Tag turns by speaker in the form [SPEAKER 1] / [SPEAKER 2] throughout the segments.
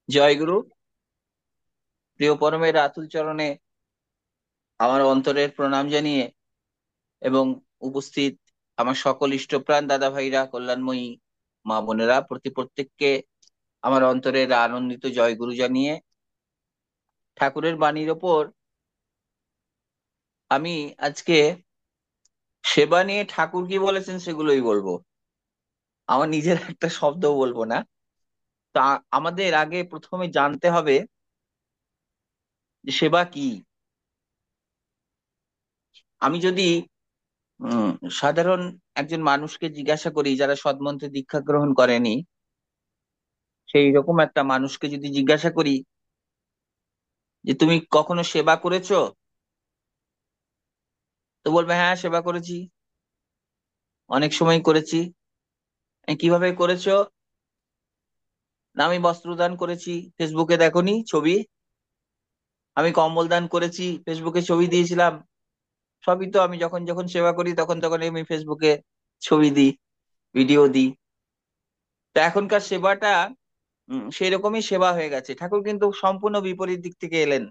[SPEAKER 1] জয়গুরু। প্রিয় পরমের আতুল চরণে আমার অন্তরের প্রণাম জানিয়ে এবং উপস্থিত আমার সকল ইষ্টপ্রাণ দাদা ভাইরা, কল্যাণময়ী মা বোনেরা, প্রত্যেককে আমার অন্তরের আনন্দিত জয়গুরু জানিয়ে ঠাকুরের বাণীর ওপর আমি আজকে সেবা নিয়ে ঠাকুর কি বলেছেন সেগুলোই বলবো। আমার নিজের একটা শব্দ বলবো না। তা আমাদের আগে প্রথমে জানতে হবে যে সেবা কি। আমি যদি উম সাধারণ একজন মানুষকে জিজ্ঞাসা করি যারা সৎমন্ত্রে দীক্ষা গ্রহণ করেনি, সেই রকম একটা মানুষকে যদি জিজ্ঞাসা করি যে তুমি কখনো সেবা করেছো, তো বলবে হ্যাঁ সেবা করেছি, অনেক সময় করেছি। কিভাবে করেছো? না আমি বস্ত্রদান করেছি, ফেসবুকে দেখোনি ছবি। আমি কম্বল দান করেছি, ফেসবুকে ছবি দিয়েছিলাম। সবই তো আমি যখন যখন সেবা করি তখন তখন আমি ফেসবুকে ছবি দিই, ভিডিও দিই। তো এখনকার সেবাটা সেই রকমই সেবা হয়ে গেছে। ঠাকুর কিন্তু সম্পূর্ণ বিপরীত দিক থেকে এলেন।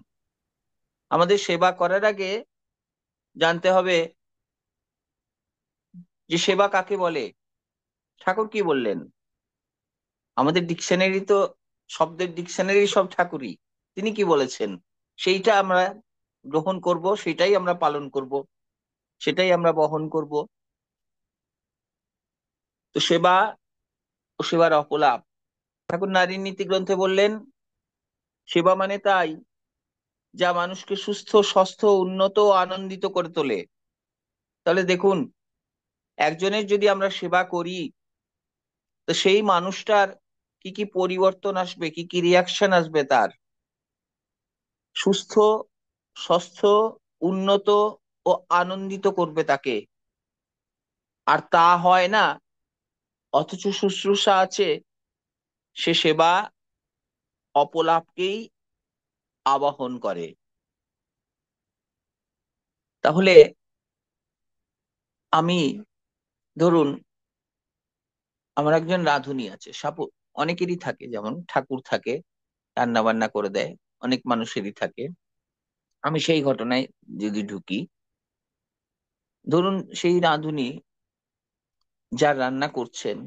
[SPEAKER 1] আমাদের সেবা করার আগে জানতে হবে যে সেবা কাকে বলে। ঠাকুর কি বললেন? আমাদের ডিকশনারি তো, শব্দের ডিকশনারি সব ঠাকুরই। তিনি কি বলেছেন সেইটা আমরা গ্রহণ করব, সেটাই আমরা পালন করব, সেটাই আমরা বহন করব। তো সেবা ও সেবার অপলাপ, ঠাকুর নারীর নীতি গ্রন্থে বললেন সেবা মানে তাই যা মানুষকে সুস্থ, স্বাস্থ্য, উন্নত ও আনন্দিত করে তোলে। তাহলে দেখুন, একজনের যদি আমরা সেবা করি, তো সেই মানুষটার কি কি পরিবর্তন আসবে, কি কি রিয়াকশন আসবে তার। সুস্থ, স্বাস্থ্য, উন্নত ও আনন্দিত করবে তাকে। আর তা হয় না, অথচ শুশ্রূষা আছে, সে সেবা অপলাপকেই আবাহন করে। তাহলে আমি, ধরুন আমার একজন রাঁধুনি আছে, অনেকেরই থাকে, যেমন ঠাকুর থাকে, রান্না বান্না করে দেয়, অনেক মানুষেরই থাকে। আমি সেই ঘটনায় যদি ঢুকি, ধরুন সেই রাঁধুনি যার রান্না করছেন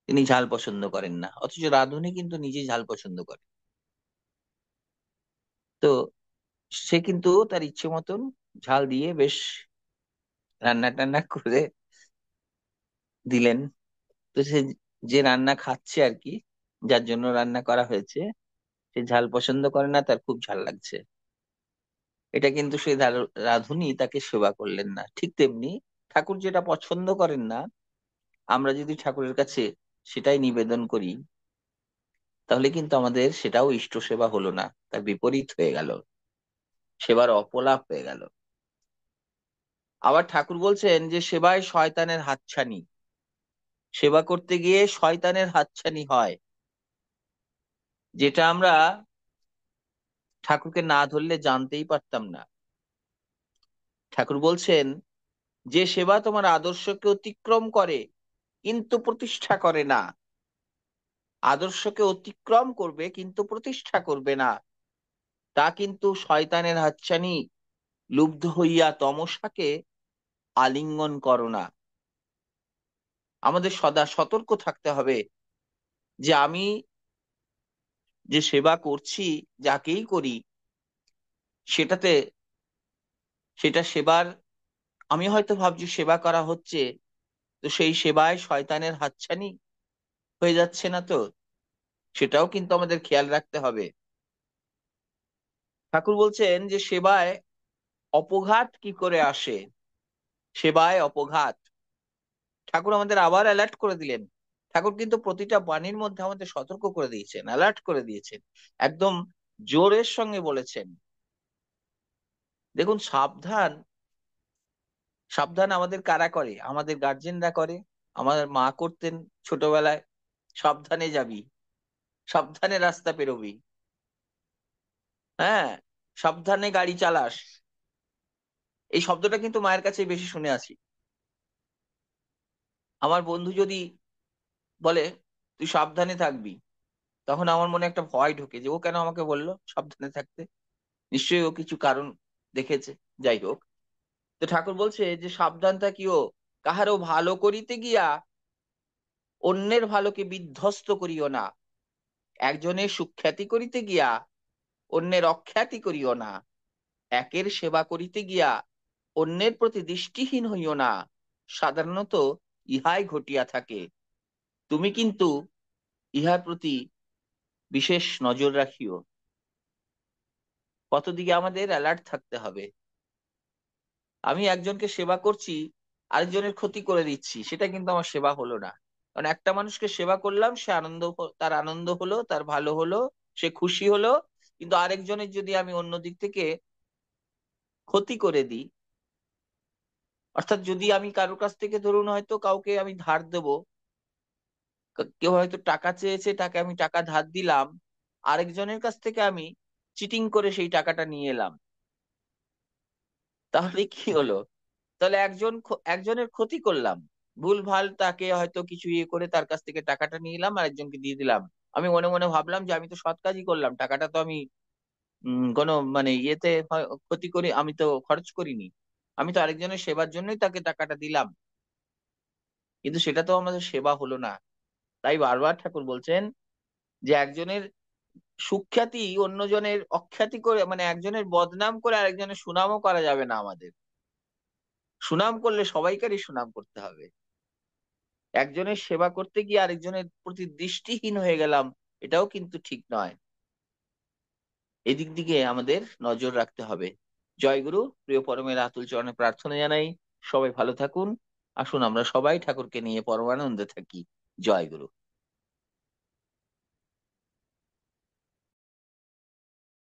[SPEAKER 1] তিনি ঝাল পছন্দ করেন না, অথচ রাঁধুনি কিন্তু নিজে ঝাল পছন্দ করে। তো সে কিন্তু তার ইচ্ছে মতন ঝাল দিয়ে বেশ রান্না টান্না করে দিলেন। তো সে, যে রান্না খাচ্ছে আর কি, যার জন্য রান্না করা হয়েছে, সে ঝাল পছন্দ করে না, তার খুব ঝাল লাগছে। এটা কিন্তু সেই রাঁধুনি তাকে সেবা করলেন না। ঠিক তেমনি ঠাকুর যেটা পছন্দ করেন না, আমরা যদি ঠাকুরের কাছে সেটাই নিবেদন করি, তাহলে কিন্তু আমাদের সেটাও ইষ্ট সেবা হলো না, তার বিপরীত হয়ে গেল, সেবার অপলাপ হয়ে গেল। আবার ঠাকুর বলছেন যে সেবায় শয়তানের হাতছানি, সেবা করতে গিয়ে শয়তানের হাতছানি হয়, যেটা আমরা ঠাকুরকে না ধরলে জানতেই পারতাম না। ঠাকুর বলছেন যে সেবা তোমার আদর্শকে অতিক্রম করে কিন্তু প্রতিষ্ঠা করে না, আদর্শকে অতিক্রম করবে কিন্তু প্রতিষ্ঠা করবে না, তা কিন্তু শয়তানের হাতছানি। লুব্ধ হইয়া তমসাকে আলিঙ্গন করো না। আমাদের সদা সতর্ক থাকতে হবে যে আমি যে সেবা করছি, যাকেই করি, সেটাতে, সেটা সেবার, আমি হয়তো ভাবছি সেবা করা হচ্ছে, তো সেই সেবায় শয়তানের হাতছানি হয়ে যাচ্ছে না তো, সেটাও কিন্তু আমাদের খেয়াল রাখতে হবে। ঠাকুর বলছেন যে সেবায় অপঘাত কি করে আসে। সেবায় অপঘাত, ঠাকুর আমাদের আবার অ্যালার্ট করে দিলেন। ঠাকুর কিন্তু প্রতিটা বাণীর মধ্যে আমাদের সতর্ক করে দিয়েছেন, অ্যালার্ট করে দিয়েছেন, একদম জোরের সঙ্গে বলেছেন। দেখুন, সাবধান, সাবধান আমাদের কারা করে? আমাদের গার্জেনরা করে, আমাদের মা করতেন ছোটবেলায়। সাবধানে যাবি, সাবধানে রাস্তা পেরোবি, হ্যাঁ, সাবধানে গাড়ি চালাস। এই শব্দটা কিন্তু মায়ের কাছে বেশি শুনে আছি। আমার বন্ধু যদি বলে তুই সাবধানে থাকবি, তখন আমার মনে একটা ভয় ঢোকে যে ও কেন আমাকে বললো সাবধানে থাকতে, নিশ্চয়ই ও কিছু কারণ দেখেছে। যাই হোক, তো ঠাকুর বলছে যে সাবধান থাকিও, কাহারও ভালো করিতে গিয়া অন্যের ভালোকে বিধ্বস্ত করিও না, একজনের সুখ্যাতি করিতে গিয়া অন্যের অখ্যাতি করিও না, একের সেবা করিতে গিয়া অন্যের প্রতি দৃষ্টিহীন হইও না, সাধারণত ইহাই ঘটিয়া থাকে। তুমি কিন্তু ইহার প্রতি বিশেষ নজর রাখিও। কত দিকে আমাদের অ্যালার্ট থাকতে হবে। আমি একজনকে সেবা করছি, আরেকজনের ক্ষতি করে দিচ্ছি, সেটা কিন্তু আমার সেবা হলো না। কারণ একটা মানুষকে সেবা করলাম, সে তার আনন্দ হলো, তার ভালো হলো, সে খুশি হলো। কিন্তু আরেকজনের যদি আমি অন্য দিক থেকে ক্ষতি করে দিই, অর্থাৎ যদি আমি কারোর কাছ থেকে ধরুন হয়তো কাউকে আমি ধার দেবো, কেউ হয়তো টাকা চেয়েছে, তাকে আমি টাকা ধার দিলাম, আরেকজনের কাছ থেকে আমি চিটিং করে সেই টাকাটা নিয়ে এলাম, তাহলে কি হলো? তাহলে একজনের ক্ষতি করলাম, ভুল ভাল তাকে হয়তো কিছু ইয়ে করে তার কাছ থেকে টাকাটা নিয়ে এলাম আর একজনকে দিয়ে দিলাম। আমি মনে মনে ভাবলাম যে আমি তো সৎ কাজই করলাম, টাকাটা তো আমি কোনো মানে ইয়েতে ক্ষতি করি, আমি তো খরচ করিনি, আমি তো আরেকজনের সেবার জন্যই তাকে টাকাটা দিলাম। কিন্তু সেটা তো আমাদের সেবা হলো না। তাই বারবার ঠাকুর বলছেন যে একজনের সুখ্যাতি অন্যজনের অখ্যাতি করে, মানে একজনের বদনাম করে আরেকজনের সুনামও করা যাবে না। আমাদের সুনাম করলে সবাইকারই সুনাম করতে হবে। একজনের সেবা করতে গিয়ে আরেকজনের প্রতি দৃষ্টিহীন হয়ে গেলাম, এটাও কিন্তু ঠিক নয়। এদিক দিকে আমাদের নজর রাখতে হবে। জয় গুরু। প্রিয় পরমের আতুল চরণে প্রার্থনা জানাই সবাই ভালো থাকুন। আসুন আমরা সবাই ঠাকুরকে নিয়ে পরমানন্দে থাকি। জয় গুরু।